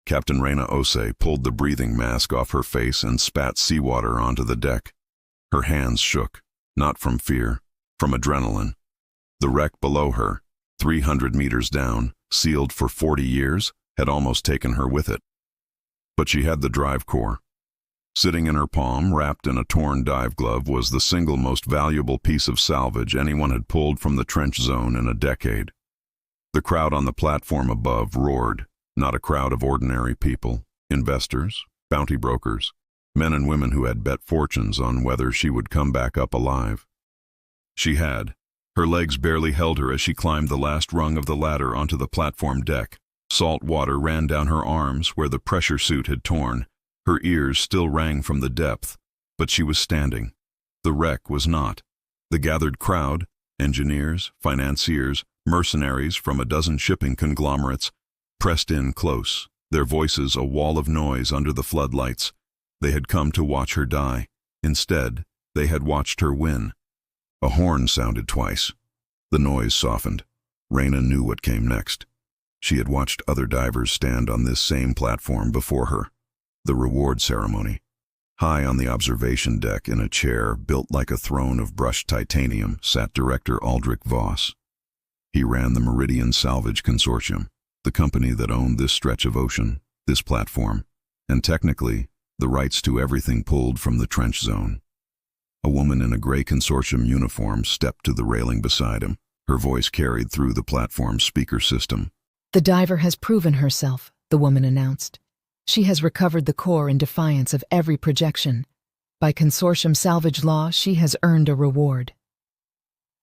Captain Reyna Osei pulled the breathing mask off her face and spat seawater onto the deck. Her hands shook, not from fear, from adrenaline. The wreck below her, 300 meters down, sealed for 40 years, had almost taken her with it. But she had the drive core. Sitting in her palm, wrapped in a torn dive glove, was the single most valuable piece of salvage anyone had pulled from the trench zone in a decade. The crowd on the platform above roared, not a crowd of ordinary people, investors, bounty brokers, men and women who had bet fortunes on whether she would come back up alive. She had. Her legs barely held her as she climbed the last rung of the ladder onto the platform deck. Salt water ran down her arms where the pressure suit had torn. Her ears still rang from the depth, but she was standing. The wreck was not. The gathered crowd, engineers, financiers, mercenaries from a dozen shipping conglomerates, pressed in close, their voices a wall of noise under the floodlights. They had come to watch her die. Instead, they had watched her win. A horn sounded twice. The noise softened. Reyna knew what came next. She had watched other divers stand on this same platform before her. The reward ceremony. High on the observation deck in a chair built like a throne of brushed titanium sat Director Aldrich Voss. He ran the Meridian Salvage Consortium, the company that owned this stretch of ocean, this platform, and technically, the rights to everything pulled from the trench zone. A woman in a gray consortium uniform stepped to the railing beside him. Her voice carried through the platform's speaker system. "The diver has proven herself," the woman announced. "She has recovered the core in defiance of every projection. By consortium salvage law, she has earned a reward."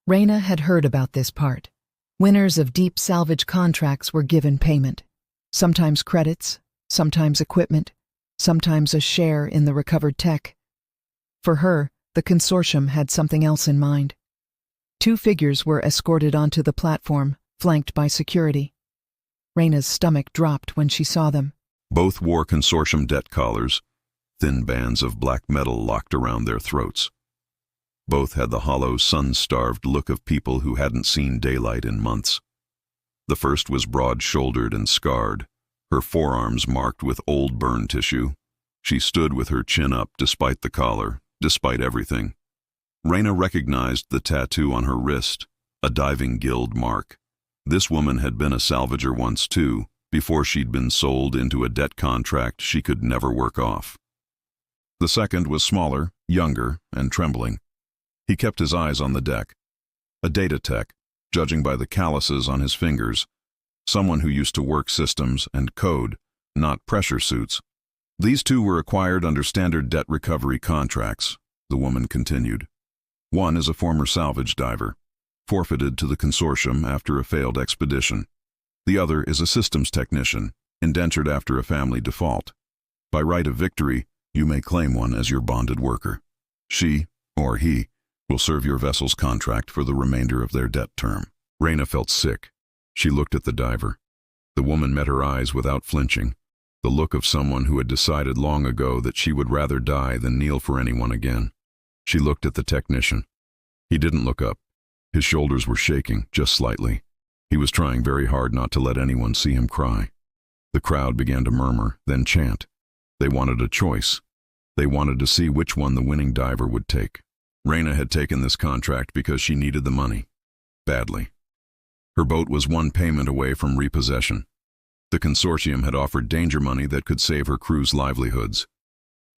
Reyna had heard about this part. Winners of deep salvage contracts were given payment. Sometimes credits, sometimes equipment, sometimes a share in the recovered tech. For her, the consortium had something else in mind. 2 figures were escorted onto the platform, flanked by security. Reyna's stomach dropped when she saw them. Both wore consortium debt collars, thin bands of black metal locked around their throats. Both had the hollow, sun-starved look of people who hadn't seen daylight in months. The first was broad-shouldered and scarred, her forearms marked with old burn tissue. She stood with her chin up despite the collar, despite everything. Reyna recognized the tattoo on her wrist, a diving guild mark. This woman had been a salvager once too, before she'd been sold into a debt contract she could never work off. The second was smaller, younger, and trembling. He kept his eyes on the deck. A data tech, judging by the calluses on his fingers. Someone who used to work systems and code, not pressure suits. These 2 were acquired under standard debt recovery contracts, the woman continued. One is a former salvage diver, forfeited to the consortium after a failed expedition. The other is a systems technician, indentured after a family default. By right of victory, you may claim one as your bonded worker. She, or he, will serve your vessel's contract for the remainder of their debt term. Reyna felt sick. She looked at the diver. The woman met her eyes without flinching, the look of someone who had decided long ago that she would rather die than kneel for anyone again. She looked at the technician. He didn't look up. His shoulders were shaking, just slightly. He was trying very hard not to let anyone see him cry. The crowd began to murmur, then chant. They wanted a choice. They wanted to see which one the winning diver would take. Reyna had taken this contract because she needed the money. Badly. Her boat was one payment away from repossession. The consortium had offered danger money that could save her crew's livelihoods.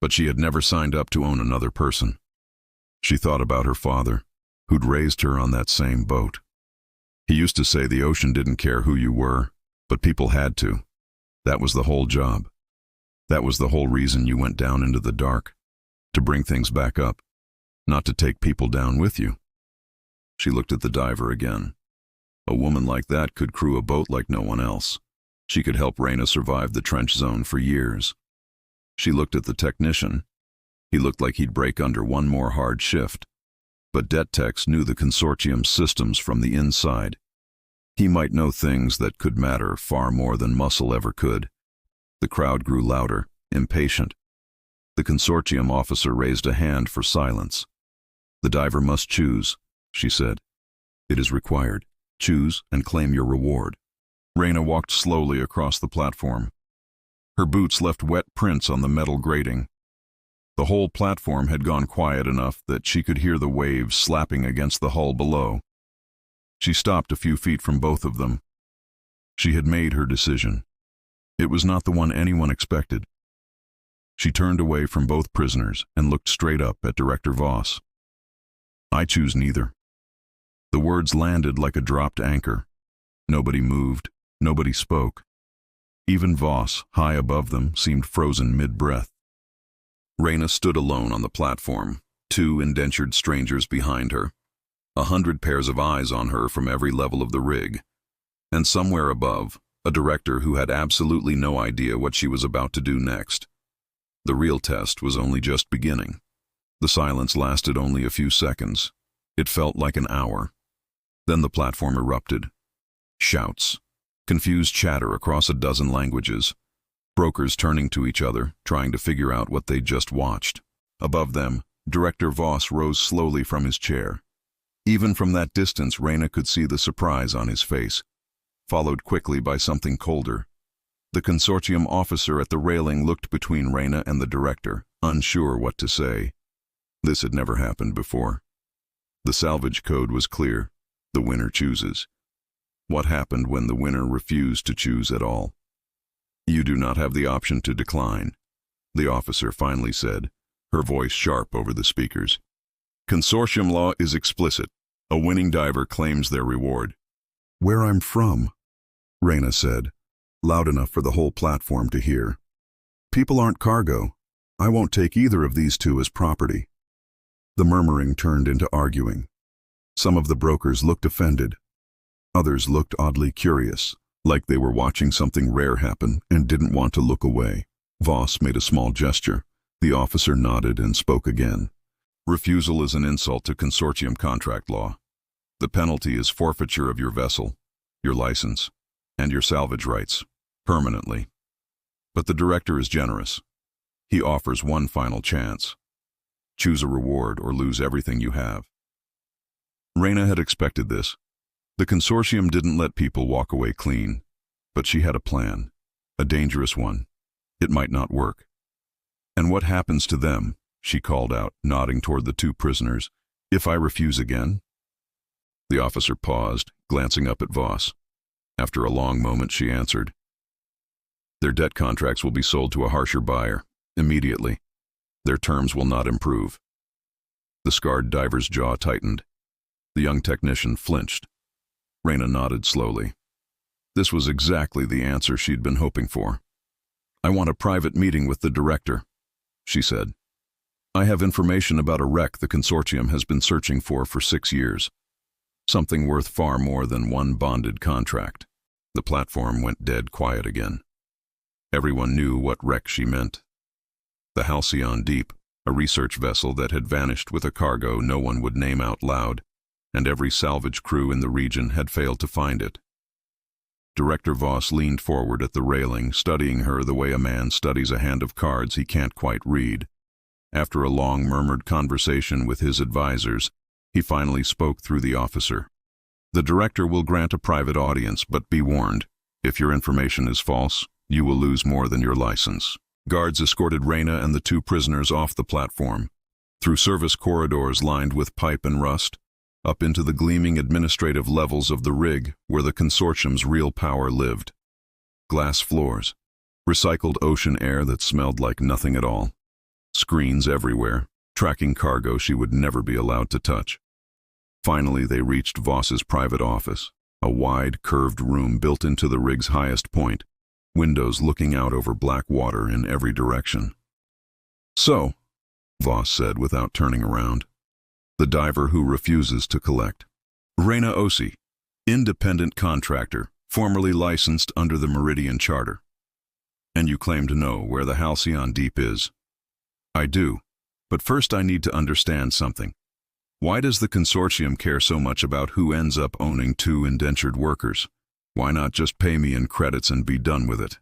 But she had never signed up to own another person. She thought about her father, who'd raised her on that same boat. He used to say the ocean didn't care who you were, but people had to. That was the whole job. That was the whole reason you went down into the dark, to bring things back up, not to take people down with you. She looked at the diver again. A woman like that could crew a boat like no one else. She could help Reyna survive the trench zone for years. She looked at the technician. He looked like he'd break under one more hard shift. But debt techs knew the consortium's systems from the inside. He might know things that could matter far more than muscle ever could. The crowd grew louder, impatient. The consortium officer raised a hand for silence. "The diver must choose," she said. "It is required. Choose and claim your reward." Reyna walked slowly across the platform. Her boots left wet prints on the metal grating. The whole platform had gone quiet enough that she could hear the waves slapping against the hull below. She stopped a few feet from both of them. She had made her decision. It was not the one anyone expected. She turned away from both prisoners and looked straight up at Director Voss. "I choose neither." The words landed like a dropped anchor. Nobody moved, nobody spoke. Even Voss, high above them, seemed frozen mid-breath. Reyna stood alone on the platform, 2 indentured strangers behind her, 100 pairs of eyes on her from every level of the rig, and somewhere above, a director who had absolutely no idea what she was about to do next. The real test was only just beginning. The silence lasted only a few seconds. It felt like an hour. Then the platform erupted. Shouts, confused chatter across a dozen languages, brokers turning to each other, trying to figure out what they'd just watched. Above them, Director Voss rose slowly from his chair. Even from that distance, Reyna could see the surprise on his face, followed quickly by something colder. The consortium officer at the railing looked between Reyna and the director, unsure what to say. This had never happened before. The salvage code was clear. The winner chooses. What happened when the winner refused to choose at all? "You do not have the option to decline," the officer finally said, her voice sharp over the speakers. "Consortium law is explicit. A winning diver claims their reward." "Where I'm from," Reyna said, loud enough for the whole platform to hear. "People aren't cargo. I won't take either of these two as property." The murmuring turned into arguing. Some of the brokers looked offended. Others looked oddly curious, like they were watching something rare happen and didn't want to look away. Voss made a small gesture. The officer nodded and spoke again. "Refusal is an insult to consortium contract law. The penalty is forfeiture of your vessel, your license, and your salvage rights, permanently. But the director is generous. He offers one final chance. Choose a reward or lose everything you have." Reyna had expected this. The consortium didn't let people walk away clean, but she had a plan, a dangerous one. It might not work. "And what happens to them?" she called out, nodding toward the 2 prisoners. "If I refuse again?" The officer paused, glancing up at Voss. After a long moment, she answered, "Their debt contracts will be sold to a harsher buyer, immediately. Their terms will not improve." The scarred diver's jaw tightened. The young technician flinched. Reyna nodded slowly. This was exactly the answer she'd been hoping for. "I want a private meeting with the director," she said. "I have information about a wreck the consortium has been searching for 6 years. Something worth far more than one bonded contract." The platform went dead quiet again. Everyone knew what wreck she meant. The Halcyon Deep, a research vessel that had vanished with a cargo no one would name out loud, and every salvage crew in the region had failed to find it. Director Voss leaned forward at the railing, studying her the way a man studies a hand of cards he can't quite read. After a long murmured conversation with his advisors, he finally spoke through the officer. "The director will grant a private audience, but be warned, if your information is false, you will lose more than your license." Guards escorted Reyna and the 2 prisoners off the platform, through service corridors lined with pipe and rust, up into the gleaming administrative levels of the rig where the consortium's real power lived. Glass floors, recycled ocean air that smelled like nothing at all, screens everywhere, tracking cargo she would never be allowed to touch. Finally, they reached Voss's private office, a wide, curved room built into the rig's highest point, windows looking out over black water in every direction. "So," Voss said without turning around, "the diver who refuses to collect. Reyna Osei, independent contractor, formerly licensed under the Meridian Charter. And you claim to know where the Halcyon Deep is." "I do, but first I need to understand something. Why does the consortium care so much about who ends up owning 2 indentured workers? Why not just pay me in credits and be done with it?"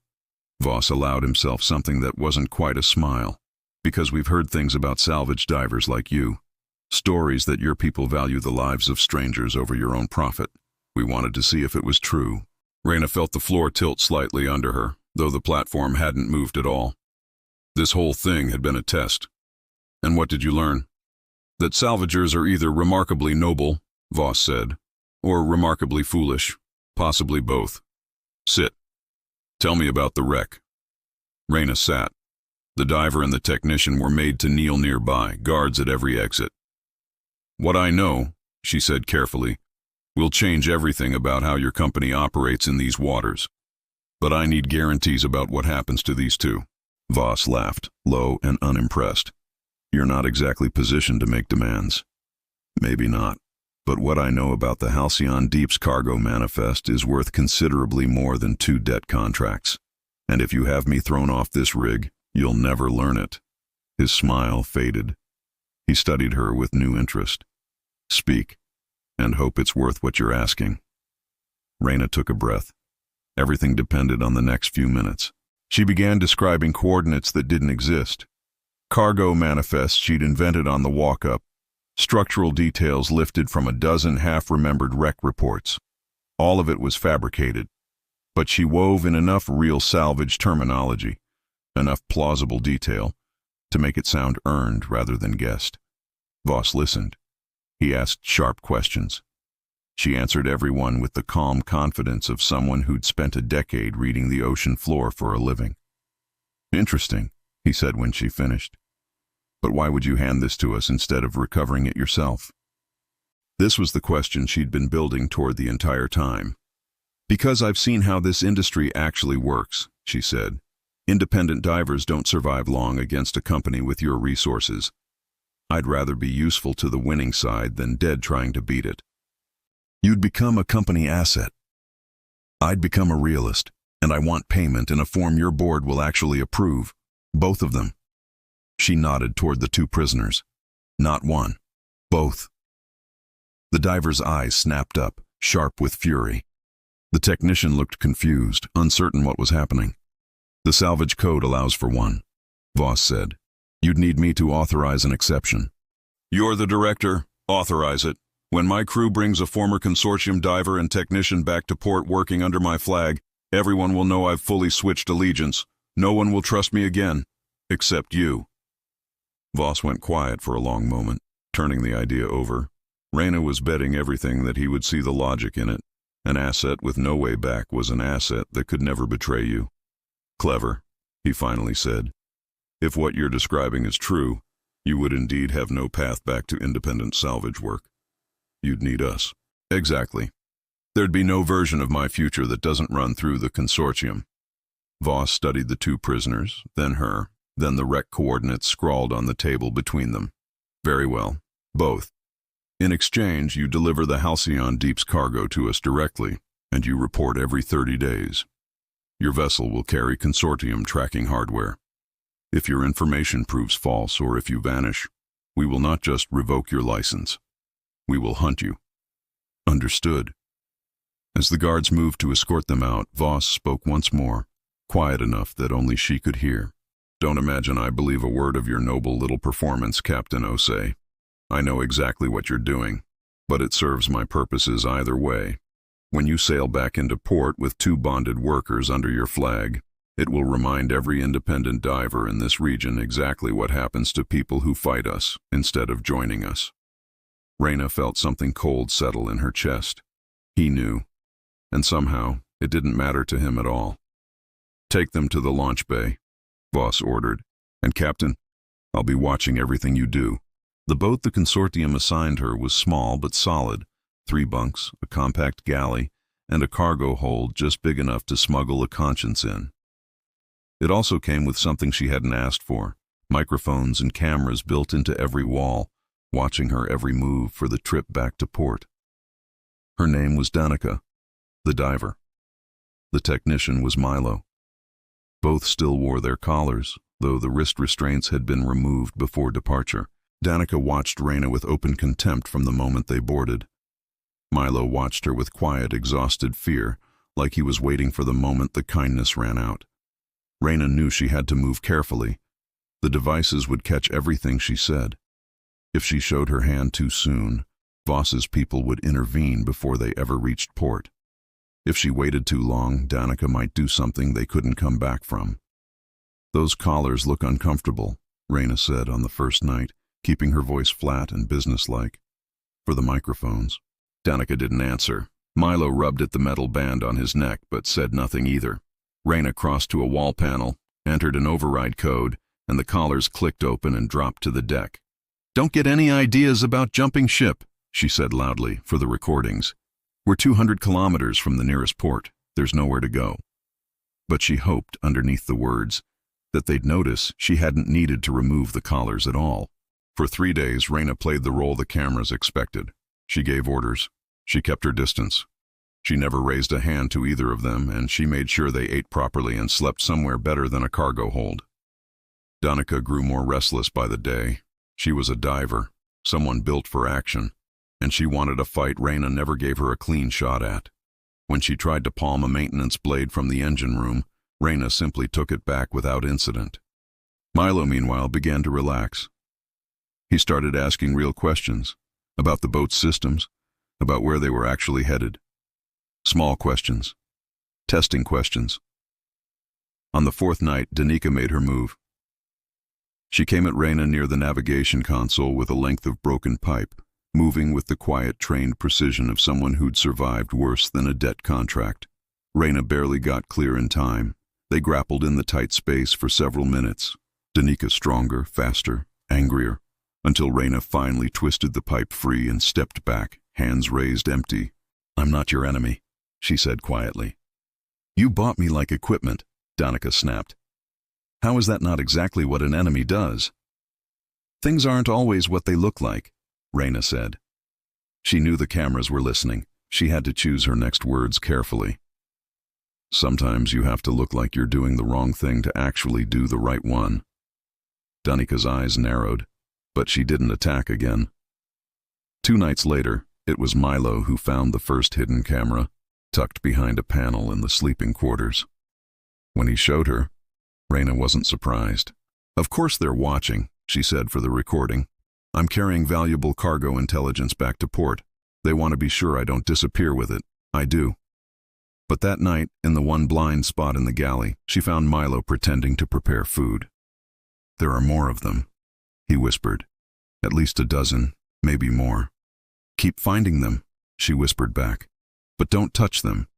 Voss allowed himself something that wasn't quite a smile. "Because we've heard things about salvage divers like you. Stories that your people value the lives of strangers over your own profit. We wanted to see if it was true." Reyna felt the floor tilt slightly under her, though the platform hadn't moved at all. This whole thing had been a test. And what did you learn? That salvagers are either remarkably noble, Voss said, or remarkably foolish, possibly both. Sit. Tell me about the wreck. Reyna sat. The diver and the technician were made to kneel nearby, guards at every exit. What I know, she said carefully, will change everything about how your company operates in these waters. But I need guarantees about what happens to these two. Voss laughed, low and unimpressed. You're not exactly positioned to make demands. Maybe not. But what I know about the Halcyon Deep's cargo manifest is worth considerably more than 2 debt contracts. And if you have me thrown off this rig, you'll never learn it. His smile faded. He studied her with new interest. Speak, and hope it's worth what you're asking. Reyna took a breath. Everything depended on the next few minutes. She began describing coordinates that didn't exist. Cargo manifests she'd invented on the walk-up. Structural details lifted from a dozen half-remembered wreck reports. All of it was fabricated. But she wove in enough real salvage terminology, enough plausible detail, to make it sound earned rather than guessed. Voss listened. He asked sharp questions. She answered every one with the calm confidence of someone who'd spent a decade reading the ocean floor for a living. Interesting, he said when she finished. But why would you hand this to us instead of recovering it yourself? This was the question she'd been building toward the entire time. Because I've seen how this industry actually works, she said. Independent divers don't survive long against a company with your resources. I'd rather be useful to the winning side than dead trying to beat it. You'd become a company asset. I'd become a realist, and I want payment in a form your board will actually approve. Both of them. She nodded toward the 2 prisoners. Not one. Both. The diver's eyes snapped up, sharp with fury. The technician looked confused, uncertain what was happening. The salvage code allows for one, Voss said. You'd need me to authorize an exception. You're the director. Authorize it. When my crew brings a former consortium diver and technician back to port working under my flag, everyone will know I've fully switched allegiance. No one will trust me again. Except you. Voss went quiet for a long moment, turning the idea over. Reyna was betting everything that he would see the logic in it. An asset with no way back was an asset that could never betray you. Clever, he finally said. If what you're describing is true, you would indeed have no path back to independent salvage work. You'd need us. Exactly. There'd be no version of my future that doesn't run through the consortium. Voss studied the 2 prisoners, then her, then the wreck coordinates scrawled on the table between them. Very well. Both. In exchange, you deliver the Halcyon Deep's cargo to us directly, and you report every 30 days. Your vessel will carry consortium tracking hardware. If your information proves false or if you vanish, we will not just revoke your license. We will hunt you. Understood. As the guards moved to escort them out, Voss spoke once more, quiet enough that only she could hear. Don't imagine I believe a word of your noble little performance, Captain Osei. I know exactly what you're doing, but it serves my purposes either way. When you sail back into port with 2 bonded workers under your flag, it will remind every independent diver in this region exactly what happens to people who fight us instead of joining us. Reyna felt something cold settle in her chest. He knew, and somehow it didn't matter to him at all. Take them to the launch bay, Voss ordered, and Captain, I'll be watching everything you do. The boat the consortium assigned her was small but solid, 3 bunks, a compact galley, and a cargo hold just big enough to smuggle a conscience in. It also came with something she hadn't asked for, microphones and cameras built into every wall, watching her every move for the trip back to port. Her name was Danica, the diver. The technician was Milo. Both still wore their collars, though the wrist restraints had been removed before departure. Danica watched Reyna with open contempt from the moment they boarded. Milo watched her with quiet, exhausted fear, like he was waiting for the moment the kindness ran out. Reyna knew she had to move carefully. The devices would catch everything she said. If she showed her hand too soon, Voss's people would intervene before they ever reached port. If she waited too long, Danica might do something they couldn't come back from. "Those collars look uncomfortable," Reyna said on the first night, keeping her voice flat and businesslike. "For the microphones." Danica didn't answer. Milo rubbed at the metal band on his neck, but said nothing either. Reyna crossed to a wall panel, entered an override code, and the collars clicked open and dropped to the deck. "Don't get any ideas about jumping ship," she said loudly, for the recordings. "We're 200 kilometers from the nearest port. There's nowhere to go." But she hoped, underneath the words, that they'd notice she hadn't needed to remove the collars at all. For 3 days, Reyna played the role the cameras expected. She gave orders. She kept her distance. She never raised a hand to either of them, and she made sure they ate properly and slept somewhere better than a cargo hold. Danica grew more restless by the day. She was a diver, someone built for action, and she wanted a fight Reyna never gave her a clean shot at. When she tried to palm a maintenance blade from the engine room, Reyna simply took it back without incident. Milo, meanwhile, began to relax. He started asking real questions about the boat's systems, about where they were actually headed. Small questions. Testing questions. On the 4th night, Danica made her move. She came at Reyna near the navigation console with a length of broken pipe, moving with the quiet, trained precision of someone who'd survived worse than a debt contract. Reyna barely got clear in time. They grappled in the tight space for several minutes. Danica stronger, faster, angrier, until Reyna finally twisted the pipe free and stepped back, hands raised empty. "I'm not your enemy," she said quietly. "You bought me like equipment," Danica snapped. "How is that not exactly what an enemy does?" "Things aren't always what they look like," Reyna said. She knew the cameras were listening. She had to choose her next words carefully. "Sometimes you have to look like you're doing the wrong thing to actually do the right one." Danica's eyes narrowed, but she didn't attack again. 2 nights later, it was Milo who found the first hidden camera, tucked behind a panel in the sleeping quarters. When he showed her, Reyna wasn't surprised. "Of course they're watching," she said for the recording. "I'm carrying valuable cargo intelligence back to port. They want to be sure I don't disappear with it. I do." But that night, in the one blind spot in the galley, she found Milo pretending to prepare food. "There are more of them," he whispered. "At least a dozen, maybe more." "Keep finding them," she whispered back. "But don't touch them.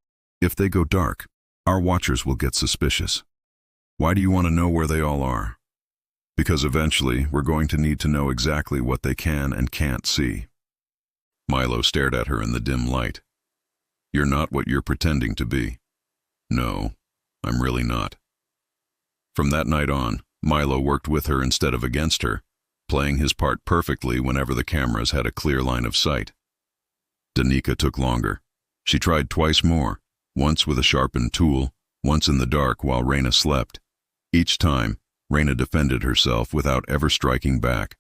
If they go dark, our watchers will get suspicious." "Why do you want to know where they all are?" "Because eventually we're going to need to know exactly what they can and can't see." Milo stared at her in the dim light. "You're not what you're pretending to be." "No, I'm really not." From that night on, Milo worked with her instead of against her, playing his part perfectly whenever the cameras had a clear line of sight. Danica took longer. She tried twice more, once with a sharpened tool, once in the dark while Reyna slept. Each time, Reyna defended herself without ever striking back.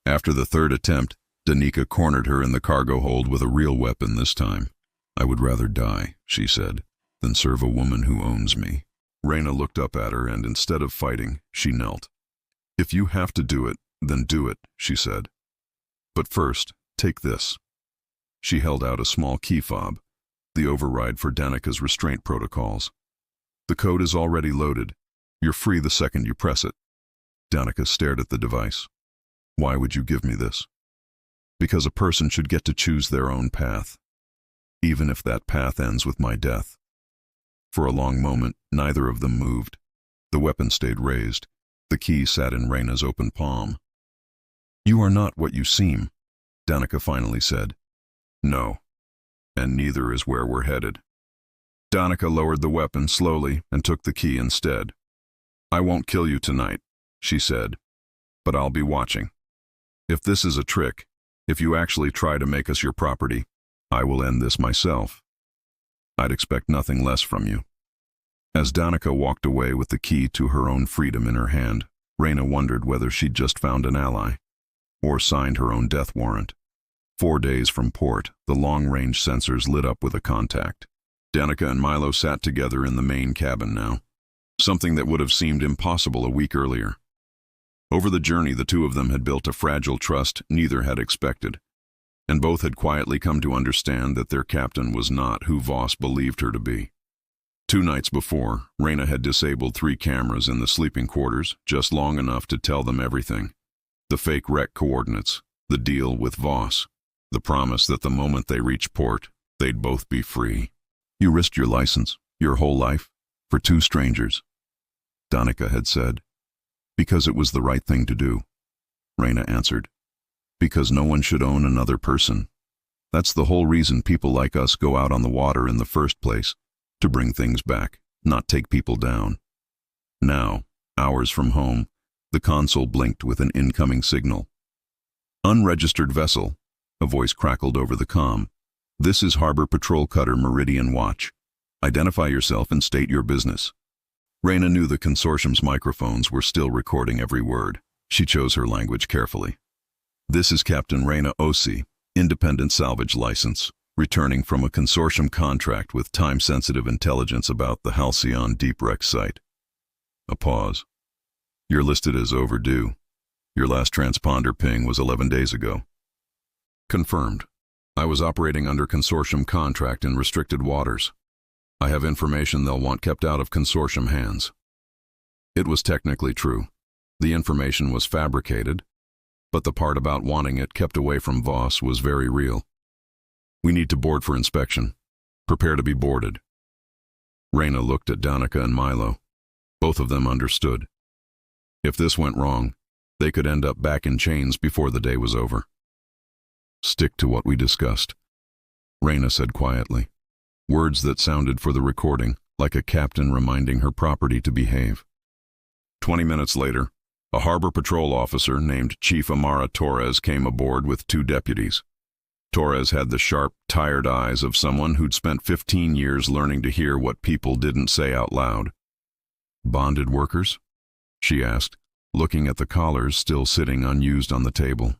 After the 3rd attempt, Danica cornered her in the cargo hold with a real weapon this time. "I would rather die," she said, "than serve a woman who owns me." Reyna looked up at her, and instead of fighting, she knelt. "If you have to do it, then do it," she said. "But first, take this." She held out a small key fob, the override for Danica's restraint protocols. "The code is already loaded. You're free the second you press it." Danica stared at the device. "Why would you give me this?" "Because a person should get to choose their own path, even if that path ends with my death." For a long moment, neither of them moved. The weapon stayed raised. The key sat in Reyna's open palm. "You are not what you seem," Danica finally said. "No, and neither is where we're headed." Danica lowered the weapon slowly and took the key instead. "I won't kill you tonight," she said, "but I'll be watching. If this is a trick, if you actually try to make us your property, I will end this myself. I'd expect nothing less from you." As Danica walked away with the key to her own freedom in her hand, Reyna wondered whether she'd just found an ally, or signed her own death warrant. 4 days from port, the long-range sensors lit up with a contact. Danica and Milo sat together in the main cabin now, something that would have seemed impossible a week earlier. Over the journey, the two of them had built a fragile trust neither had expected. and both had quietly come to understand that their captain was not who Voss believed her to be. 2 nights before, Reyna had disabled 3 cameras in the sleeping quarters, just long enough to tell them everything. The fake wreck coordinates, the deal with Voss, the promise that the moment they reached port, they'd both be free. "You risked your license, your whole life, for 2 strangers," Danica had said. "Because it was the right thing to do," Reyna answered. "Because no one should own another person. That's the whole reason people like us go out on the water in the first place, to bring things back, not take people down." Now, hours from home, the console blinked with an incoming signal. "Unregistered vessel," a voice crackled over the comm. "This is Harbor Patrol Cutter Meridian Watch. Identify yourself and state your business." Reyna knew the consortium's microphones were still recording every word. She chose her language carefully. "This is Captain Reyna Osei, independent salvage license, returning from a consortium contract with time-sensitive intelligence about the Halcyon deep wreck site." A pause. "You're listed as overdue. Your last transponder ping was 11 days ago." "Confirmed. I was operating under consortium contract in restricted waters. I have information they'll want kept out of consortium hands." It was technically true. The information was fabricated, but the part about wanting it kept away from Voss was very real. "We need to board for inspection. Prepare to be boarded." Reyna looked at Danica and Milo. Both of them understood. If this went wrong, they could end up back in chains before the day was over. "Stick to what we discussed," Reyna said quietly. Words that sounded for the recording like a captain reminding her property to behave. 20 minutes later, a harbor patrol officer named Chief Amara Torres came aboard with 2 deputies. Torres had the sharp, tired eyes of someone who'd spent 15 years learning to hear what people didn't say out loud. "Bonded workers?" she asked, looking at the collars still sitting unused on the table.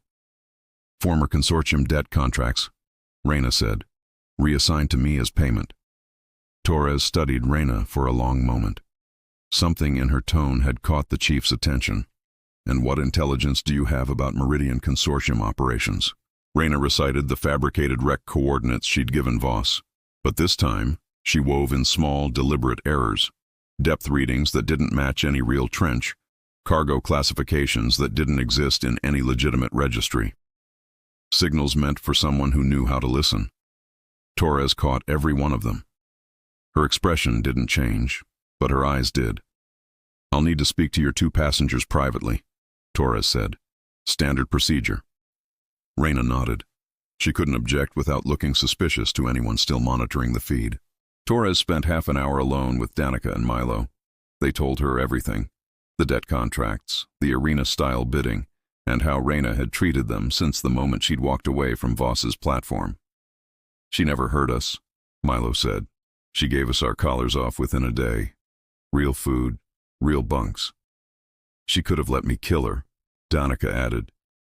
"Former consortium debt contracts," Reyna said, "reassigned to me as payment." Torres studied Reyna for a long moment. Something in her tone had caught the chief's attention. "And what intelligence do you have about Meridian Consortium operations?" Reyna recited the fabricated wreck coordinates she'd given Voss, but this time she wove in small, deliberate errors, depth readings that didn't match any real trench, cargo classifications that didn't exist in any legitimate registry. Signals meant for someone who knew how to listen. Torres caught every one of them. Her expression didn't change, but her eyes did. "I'll need to speak to your 2 passengers privately," Torres said. "Standard procedure." Reyna nodded. She couldn't object without looking suspicious to anyone still monitoring the feed. Torres spent half an hour alone with Danica and Milo. They told her everything: the debt contracts, the arena-style bidding, and how Reyna had treated them since the moment she'd walked away from Voss's platform. "She never hurt us," Milo said. "She gave us our collars off within a day. Real food, real bunks." "She could have let me kill her," Danica added.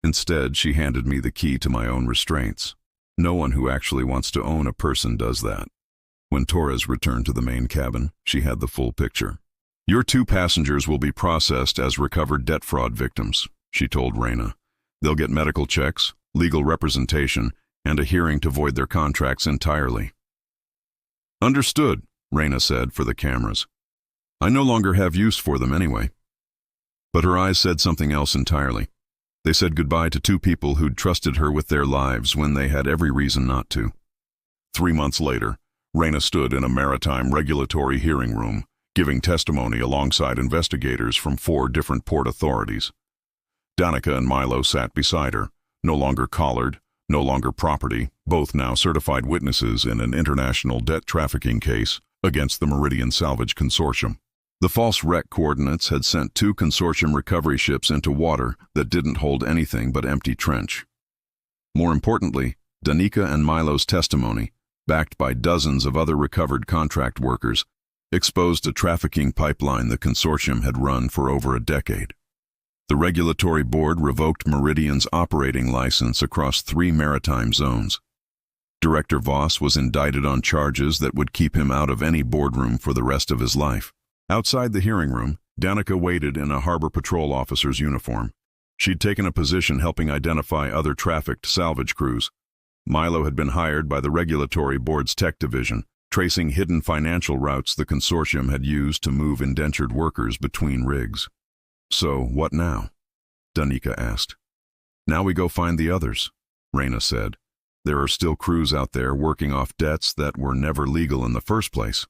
"Instead, she handed me the key to my own restraints. No one who actually wants to own a person does that." When Torres returned to the main cabin, she had the full picture. "Your 2 passengers will be processed as recovered debt fraud victims," she told Reyna. "They'll get medical checks, legal representation, and a hearing to void their contracts entirely." "Understood," Reyna said for the cameras. "I no longer have use for them anyway." But her eyes said something else entirely. They said goodbye to 2 people who'd trusted her with their lives when they had every reason not to. 3 months later, Reyna stood in a maritime regulatory hearing room, giving testimony alongside investigators from 4 different port authorities. Danica and Milo sat beside her, no longer collared, no longer property, both now certified witnesses in an international debt trafficking case against the Meridian Salvage Consortium. The false wreck coordinates had sent 2 consortium recovery ships into water that didn't hold anything but empty trench. More importantly, Danica and Milo's testimony, backed by dozens of other recovered contract workers, exposed a trafficking pipeline the consortium had run for over a decade. The regulatory board revoked Meridian's operating license across 3 maritime zones. Director Voss was indicted on charges that would keep him out of any boardroom for the rest of his life. Outside the hearing room, Danica waited in a harbor patrol officer's uniform. She'd taken a position helping identify other trafficked salvage crews. Milo had been hired by the Regulatory Board's tech division, tracing hidden financial routes the consortium had used to move indentured workers between rigs. "So, what now?" Danica asked. "Now we go find the others," Reyna said. "There are still crews out there working off debts that were never legal in the first place."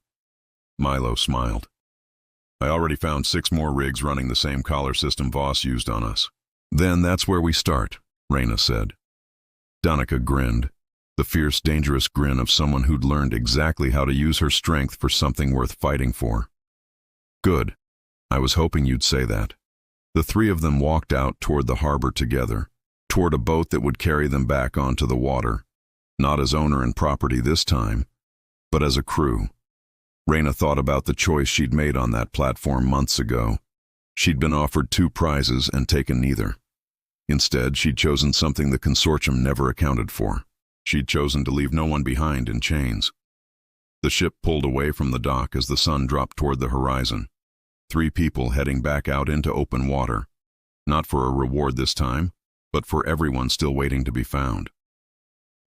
Milo smiled. "I already found 6 more rigs running the same collar system Voss used on us." "Then that's where we start," Reyna said. Danica grinned, the fierce, dangerous grin of someone who'd learned exactly how to use her strength for something worth fighting for. "Good. I was hoping you'd say that." The 3 of them walked out toward the harbor together, toward a boat that would carry them back onto the water, not as owner and property this time, but as a crew. Reyna thought about the choice she'd made on that platform months ago. She'd been offered 2 prizes and taken neither. Instead, she'd chosen something the consortium never accounted for. She'd chosen to leave no one behind in chains. The ship pulled away from the dock as the sun dropped toward the horizon. 3 people heading back out into open water, not for a reward this time, but for everyone still waiting to be found.